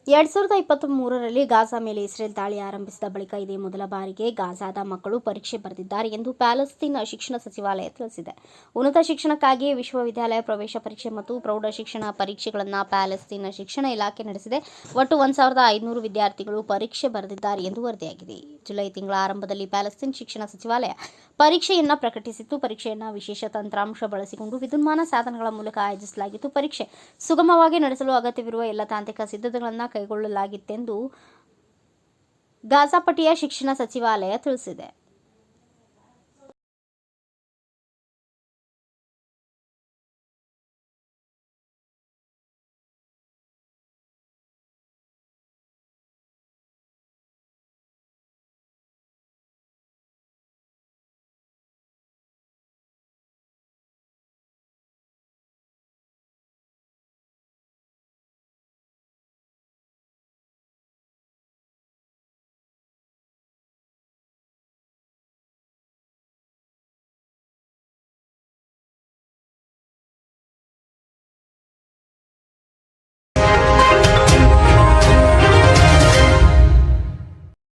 2023ರಲ್ಲಿ Gaza ಮೇಲೆ Israel ದಾಳಿ ಆರಂಭಿಸಿದ ಬಳಿಕ ಇದೇ ಮೊದಲ ಬಾರಿಗೆ ಗಾಜಾದ ಮಕ್ಕಳು ಪರೀಕ್ಷೆ ಬರೆದಿದ್ದಾರೆ ಎಂದು ಪ್ಯಾಲೆಸ್ತೈನ್ ಶಿಕ್ಷಣ ಸಚಿವಾಲಯ ತಿಳಿಸಿದೆ. ಉನ್ನತ ಶಿಕ್ಷಣಕ್ಕಾಗಿ ವಿಶ್ವವಿದ್ಯಾಲಯ ಪ್ರವೇಶ ಪರೀಕ್ಷೆ ಮತ್ತು ಪ್ರೌಢ ಶಿಕ್ಷಣ ಪರೀಕ್ಷೆಗಳನ್ನು ಪ್ಯಾಲೆಸ್ತೈನ್ ಶಿಕ್ಷಣ ಇಲಾಖೆ ನಡೆಸಿದೆ. ಒಟ್ಟು 1,500 ವಿದ್ಯಾರ್ಥಿಗಳು ಪರೀಕ್ಷೆ ಬರೆದಿದ್ದಾರೆ ಎಂದು ವರದಿಯಾಗಿದೆ. ಜುಲೈ ತಿಂಗಳ ಆರಂಭದಲ್ಲಿ ಪ್ಯಾಲೆಸ್ತೈನ್ ಶಿಕ್ಷಣ ಸಚಿವಾಲಯ ಪರೀಕ್ಷೆಯನ್ನು ಪ್ರಕಟಿಸಿತ್ತು. ಪರೀಕ್ಷೆಯನ್ನು ವಿಶೇಷ ತಂತ್ರಾಂಶ ಬಳಸಿಕೊಂಡು ವಿದ್ಯುನ್ಮಾನ ಸಾಧನಗಳ ಮೂಲಕ ಆಯೋಜಿಸಲಾಗಿತ್ತು. ಪರೀಕ್ಷೆ ಸುಗಮವಾಗಿ ನಡೆಸಲು ಅಗತ್ಯವಿರುವ ಎಲ್ಲ ತಾಂತ್ರಿಕ ಸಿದ್ಧತೆಗಳನ್ನು ಕೈಗೊಳ್ಳಲಾಗಿತ್ತೆಂದು ಗಾಜಾಪಟ್ಟಿಯ ಶಿಕ್ಷಣ ಸಚಿವಾಲಯ ತಿಳಿಸಿದೆ.